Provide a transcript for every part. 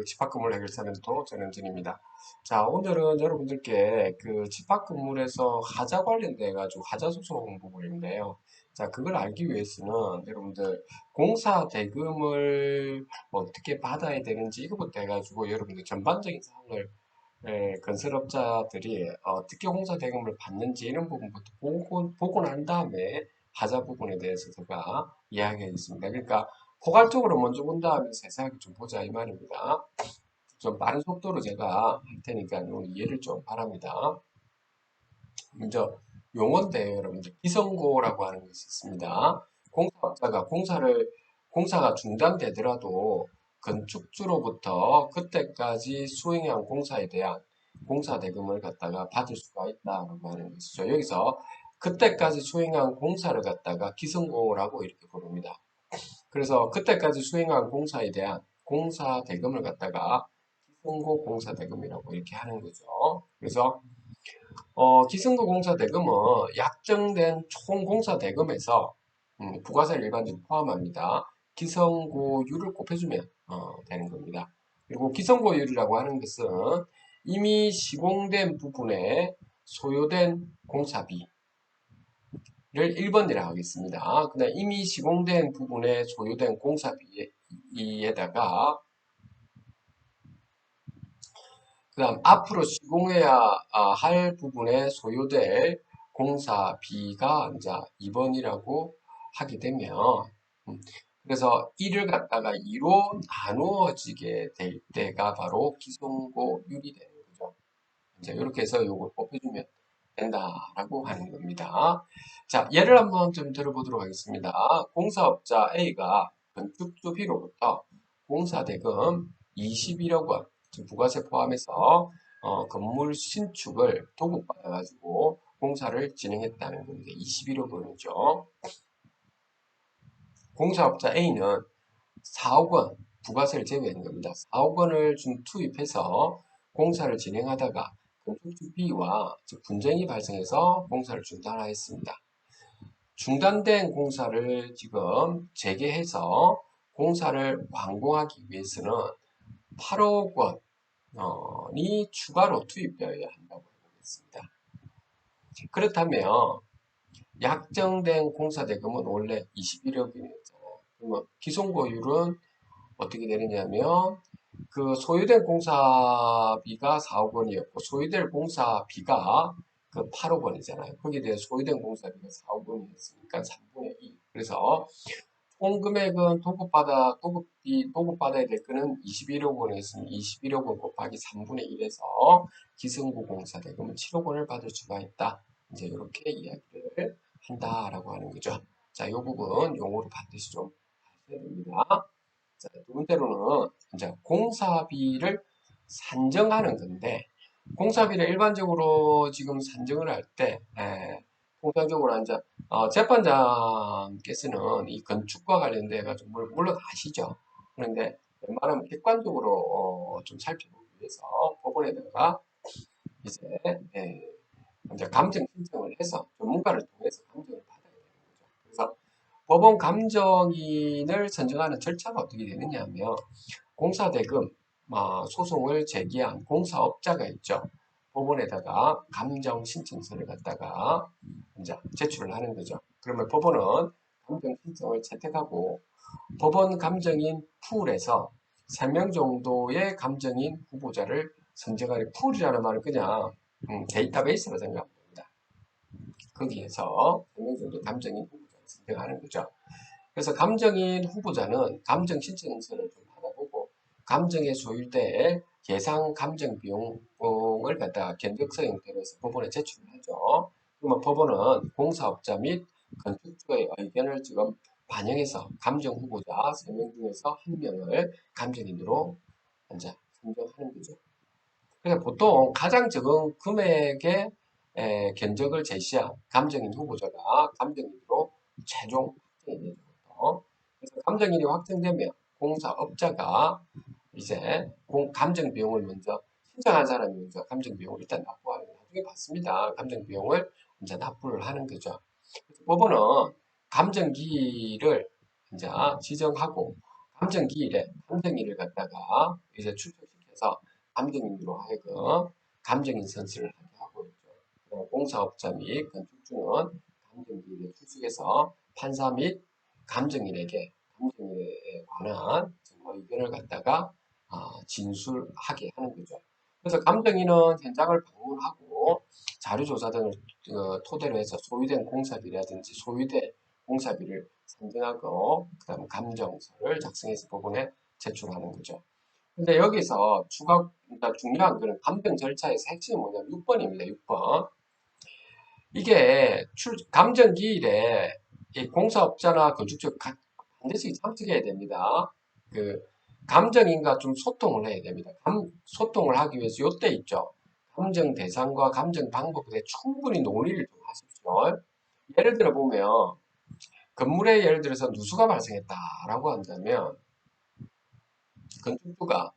집합건물 해결사면도 전현진입니다. 자, 오늘은 여러분들께 집합 건물에서 하자 관련돼 가지고 하자 소송 부분인데요. 자, 그걸 알기 위해서는 여러분들 공사 대금을 어떻게 받아야 되는지 이것부터 해가지고 여러분들 전반적인 사항을 건설업자들이 어떻게 공사 대금을 받는지 이런 부분부터 보고 난 다음에 하자 부분에 대해서 제가 이야기하겠습니다. 그러니까 포괄적으로 먼저 본 다음에 세세하게 좀 보자 이 말입니다. 좀 빠른 속도로 제가 할 테니까 이해를 좀 바랍니다. 먼저 용어인데 여러분들 기성고라고 하는 것이 있습니다. 공사업자가 공사가 중단되더라도 건축주로부터 그때까지 수행한 공사에 대한 공사 대금을 갖다가 받을 수가 있다라고 하는 것이죠. 여기서 그때까지 수행한 공사를 갖다가 기성고라고 이렇게 부릅니다. 그래서 그때까지 수행한 공사에 대한 공사 대금을 갖다가 기성고 공사 대금이라고 이렇게 하는 거죠. 그래서 기승부 공사 대금은 약정된 총 공사 대금에서 부가세를 일반적으로 포함합니다. 기성고율을 곱해주면 되는 겁니다. 그리고 기성고율이라고 하는 것은 이미 시공된 부분에 소요된 공사비를 1번이라고 하겠습니다. 그다음 이미 시공된 부분에 소요된 공사비에다가 그 다음 앞으로 시공해야 할 부분에 소요될 공사비가 이제 2번이라고 하게 되면 음, 그래서 이를 갖다가 2로 나누어지게 될 때가 바로 기성고율이 되는 거죠. 이제 이렇게 해서 이걸 곱해주면 된다라고 하는 겁니다. 자, 예를 한번 좀 들어보도록 하겠습니다. 공사업자 A가 건축주 B로부터 공사대금 21억 원, 즉 부가세 포함해서 건물 신축을 도급받아가지고 공사를 진행했다는 겁니다. 21억 원이죠. 공사업자 A는 4억 원 부가세를 제외한 겁니다. 4억 원을 투입해서 공사를 진행하다가 건축주 B와 분쟁이 발생해서 공사를 중단하였습니다. 중단된 공사를 지금 재개해서 공사를 완공하기 위해서는 8억 원이 추가로 투입되어야 한다고 하겠습니다. 그렇다면 약정된 공사대금은 원래 21억이었잖아요. 그러면 기존고율은 어떻게 되느냐면 그 소유된 공사비가 4억 원이었고 소유될 공사비가 그 8억 원이잖아요. 거기에 대해 소유된 공사비가 4억 원이었으니까 3분의 2. 그래서 총 금액은 도급받아야 될 거는 21억 원이었으니 21억 원 곱하기 3분의 1에서 기성구 공사 대금은 7억 원을 받을 수가 있다. 이제 이렇게 이야기를 한다라고 하는 거죠. 자, 이 부분 용어로 반드시 좀 하셔야 됩니다. 자, 두 번째로는 이제 공사비를 산정하는 건데 공사비를 일반적으로 지금 산정을 할 때 통상적으로 이제 재판장께서는 이 건축과 관련돼 가지고 물론 아시죠. 그런데 웬만하면 객관적으로 좀 살펴보기 위해서 법원에다가 이제 예, 이제 감정 신청을 해서 전문가를 통해서 감정을 받아야 되는 거죠. 그래서 법원 감정인을 선정하는 절차가 어떻게 되느냐 하면 공사대금 소송을 제기한 공사업자가 있죠. 법원에다가 감정 신청서를 갖다가 이제 제출을 하는 거죠. 그러면 법원은 감정 신청을 채택하고 법원 감정인 풀에서 3명 정도의 감정인 후보자를 선정하는 풀이라는 말은 그냥 데이터베이스로 생각합니다. 거기에서 3명 정도 감정인 후보자를 선정하는 거죠. 그래서 감정인 후보자는 감정 신청서를 좀 받아보고 감정에 소요될 예상 감정 비용을 갖다가 견적서 형태로 해서 법원에 제출을 하죠. 그러면 법원은 공사업자 및 건축주의 의견을 지금 반영해서 감정 후보자 3명 중에서 1명을 감정인으로 이제 선정하는 거죠. 그래서 보통 가장 적은 금액의 견적을 제시한 감정인 후보자가 감정인으로 최종 확정이 되죠. 그래서 감정인이 확정되면 공사업자가 이제 감정 비용을 먼저 신청한 사람이 먼저 감정 비용을 일단 납부하는 나중에 받습니다. 감정 비용을 이제 납부를 하는 거죠. 그래서 법원은 감정기를 이제 지정하고 감정기일을 갖다가 이제 출석시켜서 감정인으로 하여금 감정인 선수를 하게 하고 있죠. 그다음에 공사업자 및 건축주는 감정기일에 출석해서 판사 및 감정인에 관한 의견을 갖다가 진술하게 하는 거죠. 그래서 감정인은 현장을 방문하고 자료조사 등을 토대로 해서 소유된 공사비라든지 소유된 공사비를 선정하고 그다음 감정서를 작성해서 법원에 제출하는 거죠. 근데 여기서 그러니까 중요한 거는 감정 절차에서 핵심이 뭐냐면 6번입니다. 6번. 이게 감정기일에 이 공사업자나 건축주 반드시 참석해야 됩니다. 그 감정인과 좀 소통을 해야 됩니다. 소통을 하기 위해서 요때 있죠. 감정 대상과 감정 방법에 대해 충분히 논의를 좀 하십시오. 예를 들어 보면 건물에 예를 들어서 누수가 발생했다라고 한다면 건축주가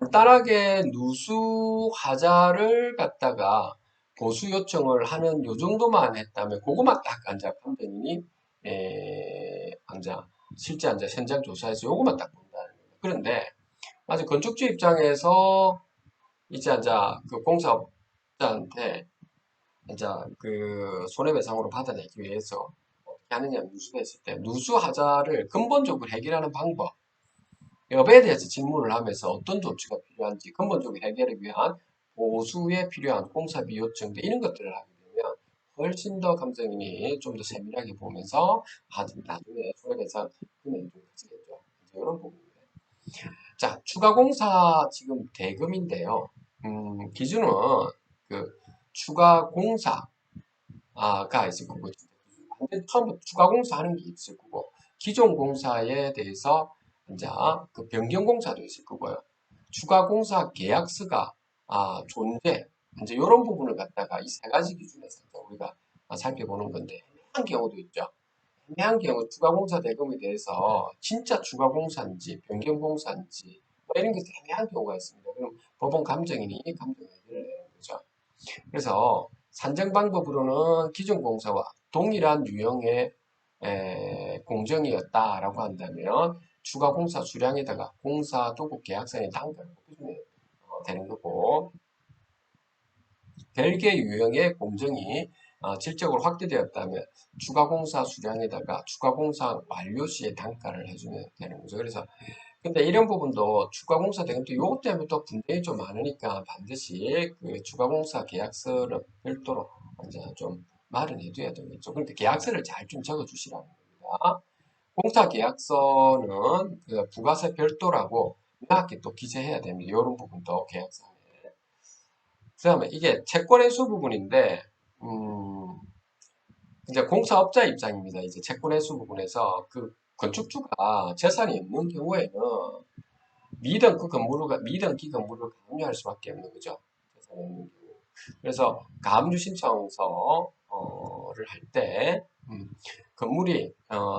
간단하게 누수 하자를 갖다가 보수 요청을 하는 요 정도만 했다면 그것만 딱 앉아 판단인이 앉아 실제 앉아 현장 조사해서 요것만 딱 본다는 거예요. 그런데 아직 건축주 입장에서 이제 앉아 그 공사업자한테 이제 그 손해배상으로 받아내기 위해서 어떻게 하느냐 누수가 있을 때 누수 하자를 근본적으로 해결하는 방법 여부에 대해서 질문을 하면서 어떤 조치가 필요한지 근본적으로 해결을 위한 보수에 필요한 공사비 요청 등 이런 것들을 하게 되면 훨씬 더 감정인이 좀 더 세밀하게 보면서 나중에 손해배상 금액이 좀 커지겠죠. 이런 부분입니다. 자, 추가 공사 지금 대금인데요. 기준은 그 추가 공사가 있을 거고 완전 처음부터 추가 공사하는 게 있을 거고 기존 공사에 대해서 이제 그 변경 공사도 있을 거고요. 추가 공사 계약서가 존재 이제 이런 부분을 갖다가 이 세 가지 기준에서 우리가 살펴보는 건데 애매한 경우도 있죠. 애매한 경우 추가 공사 대금에 대해서 진짜 추가 공사인지 변경 공사인지 뭐 이런 게 애매한 경우가 있습니다. 그럼 법원 감정인이 감정 해결을 해야 되죠. 그래서 산정 방법으로는 기존 공사와 동일한 유형의 공정이었다라고 한다면 추가 공사 수량에다가 공사 도급 계약서의 단가를 높여주면 되는 거고 별개 유형의 공정이 질적으로 확대되었다면 추가 공사 수량에다가 추가 공사 완료 시에 단가를 해주면 되는 거죠. 그래서 근데 이런 부분도 추가 공사 대금도 요것 때문에 또 분쟁이 좀 많으니까 반드시 그 추가 공사 계약서를 별도로 이제 좀 마련해 둬야 되겠죠. 그러니까 계약서를 잘 좀 적어 주시라는 겁니다. 공사 계약서는 그 부가세 별도라고 명확히 또 기재해야 됩니다. 이런 부분도 계약서에. 그다음에 이게 채권 회수 부분인데 이제 공사업자 입장입니다. 이제 채권 회수 부분에서 그 건축주가 재산이 없는 경우에는 미등기 건물을 가압류할 수밖에 없는 거죠. 재산이 없는 경우. 그래서 가압류 신청서를 할 때 건물이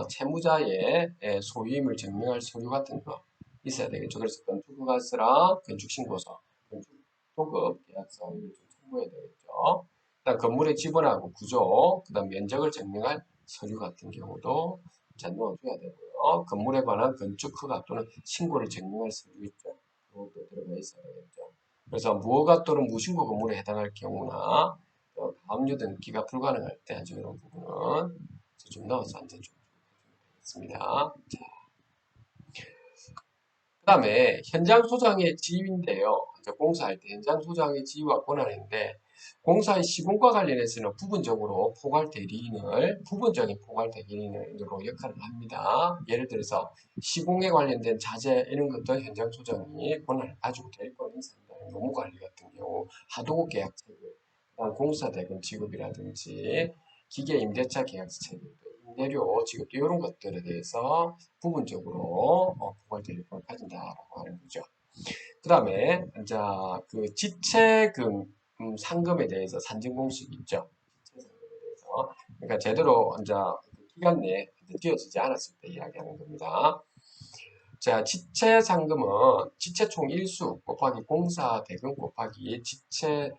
채무자의 소유임을 증명할 서류 같은 거 있어야 되겠죠. 그래서 건축허가서랑 건축신고서, 건축도급 계약서 이걸 좀 첨부해야 되겠죠. 그다음 건물의 지분하고 구조, 그다음 면적을 증명할 서류 같은 경우도 넣어줘야 되고요. 건물에 관한 건축허가 또는 신고를 증명할 서류 있죠. 그것도 들어가 있어야 되겠죠. 그래서 무허가 또는 무신고 건물에 해당할 경우나 가압류 등기가 불가능할 때 아주 이런 부분은 좀 넣어서 앉아 좀 해주겠습니다. 그 다음에 현장 소장의 지위인데요. 공사할 때 현장 소장의 지위와 권한인데 공사의 시공과 관련해서는 부분적인 포괄 대리인으로 역할을 합니다. 예를 들어서 시공에 관련된 자재 이런 것도 현장 소장이 권한을 가지고 대리권 행사한다는 노무 관리 같은 경우 하도급 계약 체결, 공사 대금 지급이라든지 기계 임대차 계약서 체결, 임대료 지급 이런 것들에 대해서 부분적으로 포괄 대리권을 가진다라고 하는 거죠. 그 다음에 이제 그 지체금 상금에 대해서 산정 공식이 있죠. 지체상금에 대해서 그러니까 제대로 이제 그 기간 내에 띄어지지 않았을 때 이야기하는 겁니다. 자, 지체 상금은 지체 총 일수 곱하기 공사 대금 곱하기 지체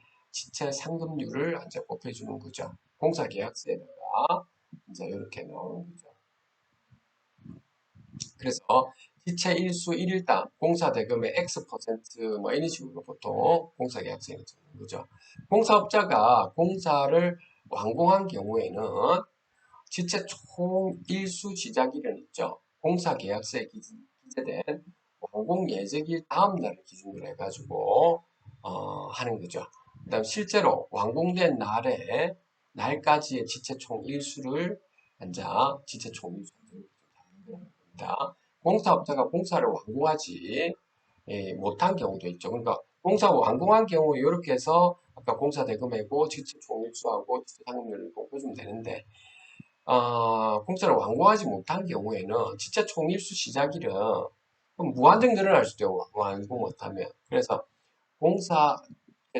상금률을 이제 곱해주는 거죠. 공사 계약서에다가 이제 이렇게 나오는 거죠. 그래서 지체 일수 일일당 공사 대금의 X% 뭐 이런 식으로 보통 공사 계약서에 적는 거죠. 공사업자가 공사를 완공한 경우에는 지체 총 일수 시작일은 있죠. 공사 계약서에 기재된 완공 예정일 다음 날을 기준으로 해가지고 하는 거죠. 그다음 실제로 완공된 날까지의 지체 총 일수를 이제 지체 총 일수 합니다. 공사업자가 공사를 완공하지 못한 경우도 있죠. 그러니까 공사 완공한 경우 이렇게 해서 아까 공사 대금액고 지체 총 일수하고 지체 상금률을 곱해주면 되는데 공사를 완공하지 못한 경우에는 지체 총 일수 시작일은 무한정 늘어날 수도 있고 완공 못하면 그래서 공사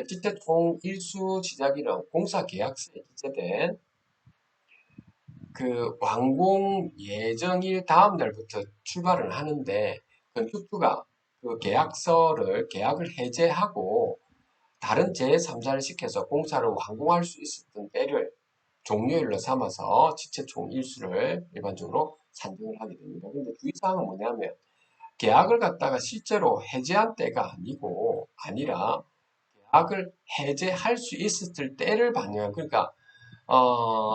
지체 총 일수 시작일은 공사 계약서에 기재된 그 완공 예정일 다음 날부터 출발을 하는데 건축주가 그 계약을 해제하고 다른 제3자를 시켜서 공사를 완공할 수 있었던 때를 종료일로 삼아서 지체 총 일수를 일반적으로 산정을 하게 됩니다. 근데 주의사항은 뭐냐면 계약을 갖다가 실제로 해제한 때가 아니라 계약을 해제할 수 있었을 때를 반영한 그러니까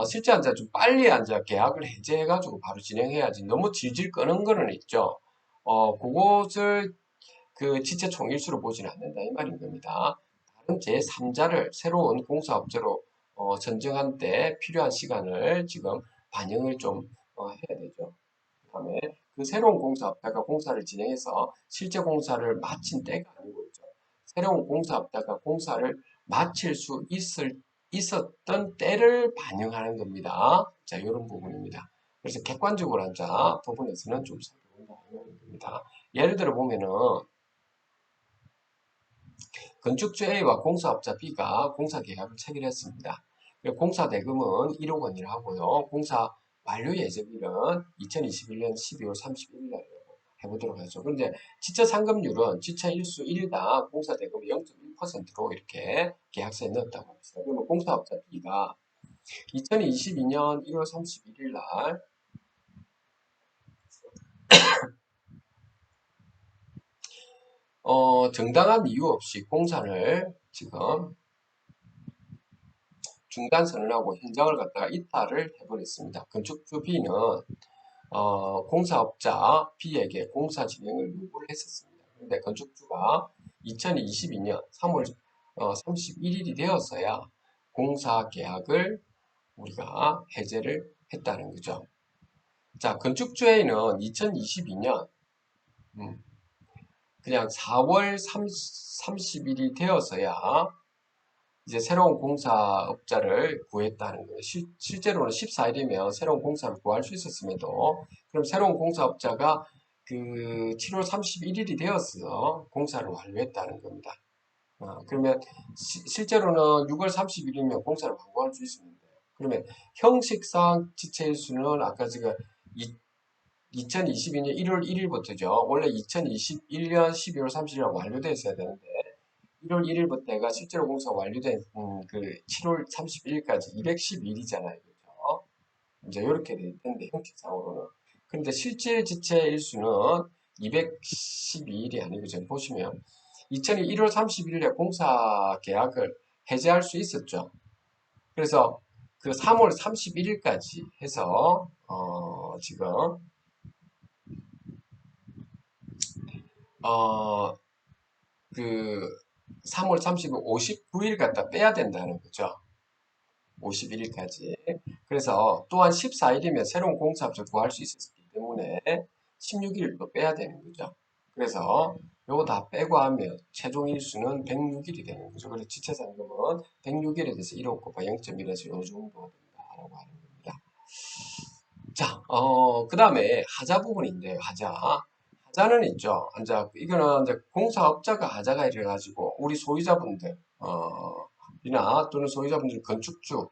실제 앉아 좀 빨리 앉아 계약을 해제해가지고 바로 진행해야지 너무 질질 끄는 거는 있죠. 그것을 그 지체 총일수로 보지는 않는다 이 말인 겁니다. 다른 제3자를 새로운 공사업체로 선정한 때 필요한 시간을 지금 반영을 좀 해야 되죠. 그 다음에 그 새로운 공사업자가 공사를 진행해서 실제 공사를 마친 때가 아니고 있죠. 새로운 공사업자가 공사를 마칠 수 있었던 때를 반영하는 겁니다. 자, 이런 부분입니다. 그래서 객관적으로 한자 부분에서는 좀 살펴본다는 겁니다. 예를 들어 보면은 건축주 A와 공사업자 B가 공사 계약을 체결했습니다. 공사 대금은 1억 원이라 하고요. 공사 완료 예정일은 2021년 12월 31일 날 해보도록 하죠. 그런데 지체 상금률은 지체 일수 1당 공사 대금 0.1%로 이렇게 계약서에 넣었다고 합니다. 그러면 공사업자 B가 2022년 1월 31일 날 정당한 이유 없이 공사를 지금 중단 선언하고 현장을 갖다가 이탈을 해버렸습니다. 건축주 B는 공사업자 B에게 공사 진행을 요구를 했었습니다. 그런데 건축주가 2022년 3월 31일이 되었어야 공사 계약을 우리가 해제를 했다는 거죠. 자, 건축주 A는 2022년 그냥 4월 30일이 되어서야 이제 새로운 공사업자를 구했다는 거예요. 실제로는 14일이면 새로운 공사를 구할 수 있었음에도 그럼 새로운 공사업자가 그 7월 31일이 되었어 공사를 완료했다는 겁니다. 그러면 실제로는 6월 30일이면 공사를 완공할 수 있었는데 그러면 형식상 지체일수는 아까 제가 2022년 1월 1일부터죠. 원래 2021년 12월 30일 완료되어 있어야 되는데 1월 1일부터가 실제로 공사 완료된 그 7월 31일까지 212일이잖아요. 그죠? 이제 이렇게 될 텐데 형식상으로는. 근데 실제 지체 일수는 212일이 아니고 지금 보시면 2002 1월 31일에 공사 계약을 해제할 수 있었죠. 그래서 그 3월 31일까지 해서 지금 그 3월 30일 59일 갖다 빼야 된다는 거죠. 51일까지. 그래서 또한 14일이면 새로운 공사업체 구할 수 있었기 때문에 16일도 빼야 되는 거죠. 그래서 요거 다 빼고 하면 최종 일수는 106일이 되는 거죠. 그래서 지체상금은 106일에 대해서 1억 곱하 0.1에서 요 정도가 된다라고 하는 겁니다. 자, 그 다음에 하자 부분인데요. 하자는 있죠. 이제 이거는 이제 공사업자가 하자가 이래가지고 우리 소유자분들, 이나 또는 소유자분들 건축주,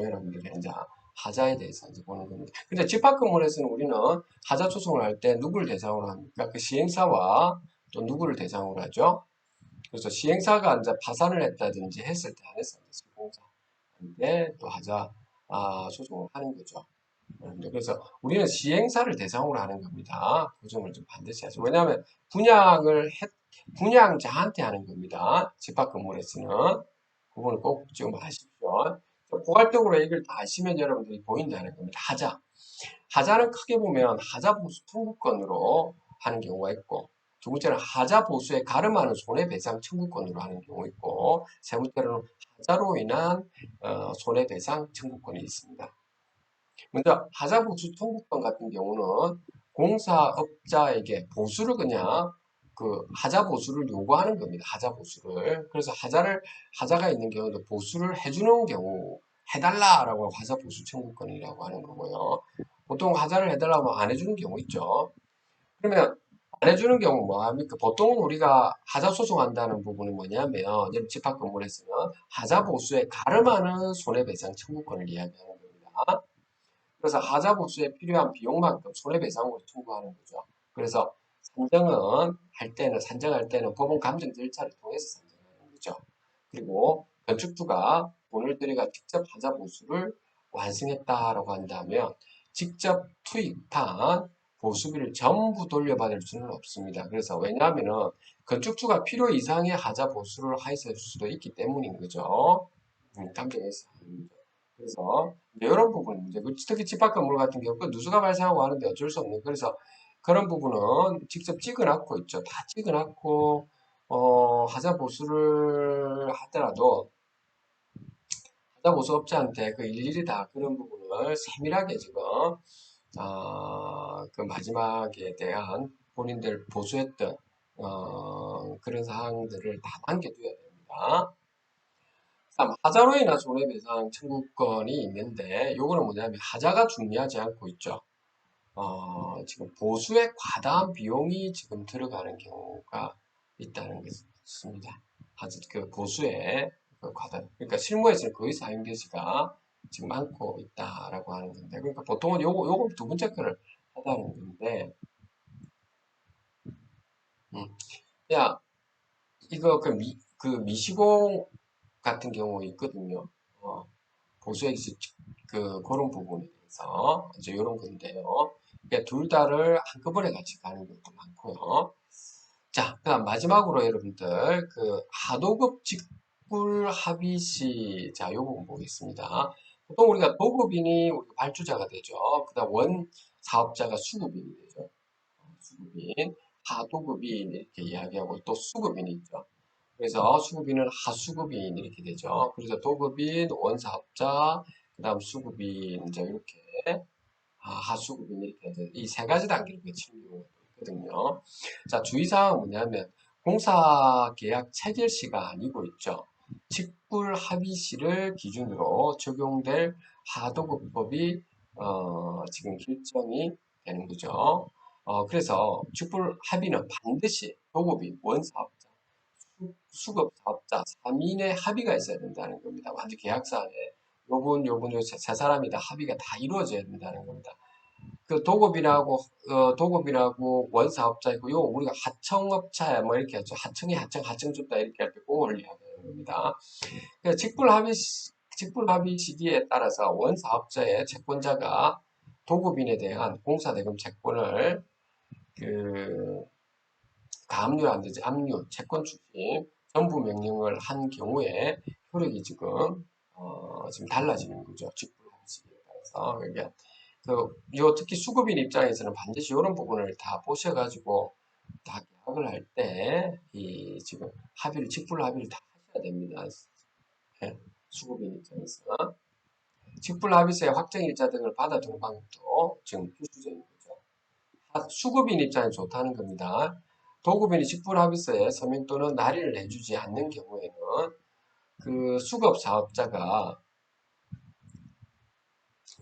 여러분들이 이제 하자에 대해서 이제 보는 겁니다. 근데 집합건물에서는 우리는 하자 소송을 할 때 누구를 대상으로 합니까? 그 시행사와 또 누구를 대상으로 하죠? 그래서 시행사가 이제 파산을 했다든지 했을 때 안에서 시공사인데 또 하자 소송을 하는 거죠. 그래서 우리는 시행사를 대상으로 하는 겁니다. 그 점을 좀 반드시 하죠. 왜냐하면 분양자한테 하는 겁니다. 집합 건물에서는. 그거는 꼭 좀 아십시오. 포괄적으로 얘기를 다 하시면 여러분들이 보인다는 겁니다. 하자는 크게 보면 하자 보수 청구권으로 하는 경우가 있고, 두 번째는 하자 보수에 가름하는 손해배상 청구권으로 하는 경우 있고, 세 번째로는 하자로 인한 손해배상 청구권이 있습니다. 먼저 하자 보수 청구권 같은 경우는 공사업자에게 보수를 그냥 하자 보수를 요구하는 겁니다. 하자 보수를. 그래서 하자가 있는 경우도 보수를 해주는 경우 해달라라고 하자 보수 청구권이라고 하는 거고요. 보통 하자를 해달라고 안 해주는 경우 있죠. 그러면 안 해주는 경우 뭐 합니까? 보통 우리가 하자 소송한다는 부분은 뭐냐면 집합 건물에서는 하자 보수에 가름하는 손해배상 청구권을 이야기하는 겁니다. 그래서 하자 보수에 필요한 비용만큼 손해배상으로 청구하는 거죠. 그래서 산정할 때는 법원 감정 절차를 통해서 산정하는 거죠. 그리고 건축주가 돈을 들여가 직접 하자 보수를 완성했다라고 한다면 직접 투입한 보수비를 전부 돌려받을 수는 없습니다. 그래서 왜냐하면은 건축주가 필요 이상의 하자 보수를 하였을 수도 있기 때문인 거죠. 감정에서. 그래서 이런 부분 이제 특히 집합 건물 같은 경우 그 누수가 발생하고 하는데 어쩔 수 없는 그래서 그런 부분은 직접 찍어놨고 있죠. 다 찍어놨고 하자 보수를 하더라도 하자 보수업자한테 그 일일이 다 그런 부분을 세밀하게 지금 그 마지막에 대한 본인들 보수했던 그런 사항들을 다 남겨둬야 됩니다. 하자로 인한 손해배상 청구권이 있는데 요거는 뭐냐면 하자가 중요하지 않고 있죠. 지금 보수에 과다한 비용이 지금 들어가는 경우가 있다는 것입니다. 그 보수에 과다, 그러니까 실무에서는 거의 사용되지가 지금 않고 있다라고 하는 건데, 그러니까 보통은 요거 두 번째 거를 하다는 건데, 음. 야, 이거 그 미시공 같은 경우 있거든요. 보수액 그런 부분에 대해서 이제 이런 건데요. 그러니까 둘 다를 한꺼번에 같이 가는 것도 많고요. 자, 그다음 마지막으로 여러분들 그 하도급 직불 합의 시, 자, 요 부분 보겠습니다. 보통 우리가 도급인이 우리 발주자가 되죠. 그다음 원 사업자가 수급인이 되죠. 수급인, 하도급인 이렇게 이야기하고 또 수급인이 있죠. 그래서 수급인은 하수급인 이렇게 되죠. 그래서 도급인, 원사업자, 그다음 수급인 이제 이렇게 하수급인 이렇게 이 세 가지 단계를 거치는 경우가 있거든요. 자, 주의사항은 뭐냐면 공사 계약 체결 시가 아니고 있죠. 직불 합의 시를 기준으로 적용될 하도급법이 지금 결정이 되는 거죠. 그래서 직불 합의는 반드시 도급인, 원사업자, 수급 사업자 3인의 합의가 있어야 된다는 겁니다. 완전 계약사에 요분 세 사람이 다 합의가 다 이루어져야 된다는 겁니다. 그 도급이라고 원사업자 있고 요 우리가 하청업체 뭐 이렇게 하죠. 하청이 하청 줬다 이렇게 할 때 그걸 이야기하는 겁니다. 그래서 직불합의 시기에 따라서 원사업자의 채권자가 도급인에 대한 공사대금 채권을 그 가압류안 되지 압류 채권 추심 전부 명령을 한 경우에 효력이 지금 달라지는 거죠. 직불합의 시기에 따라서. 그러니까 특히 수급인 입장에서는 반드시 이런 부분을 다 보셔가지고 다 계약을 할 때 지금 직불 합의를 다 하셔야 됩니다. 예, 수급인 입장에서 직불 합의서의 확정 일자 등을 받아두는 방법도 지금 필수적인 거죠. 수급인 입장에 좋다는 겁니다. 도급인이 직불 합의서에 서명 또는 날인을 해주지 않는 경우에는 그 수급 사업자가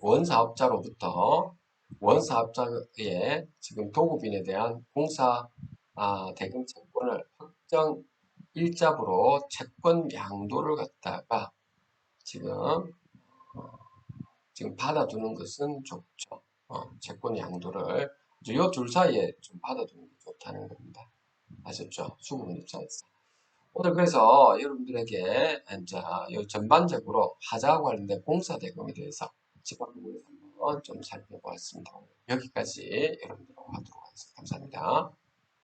원사업자로부터 원사업자의 지금 도급인에 대한 공사 대금 채권을 확정 일자부로 채권 양도를 갖다가 지금 지금 받아두는 것은 좋죠. 채권 양도를 이 둘 사이에 좀 받아두는 게 좋다는 겁니다. 아셨죠? 수급인 입장에서. 오늘 그래서 여러분들에게 이제 전반적으로 하자와 관련된 공사 대금에 대해서 집합부분에서 좀 살펴보았습니다. 여기까지 여러분들하고 하도록 하겠습니다. 감사합니다.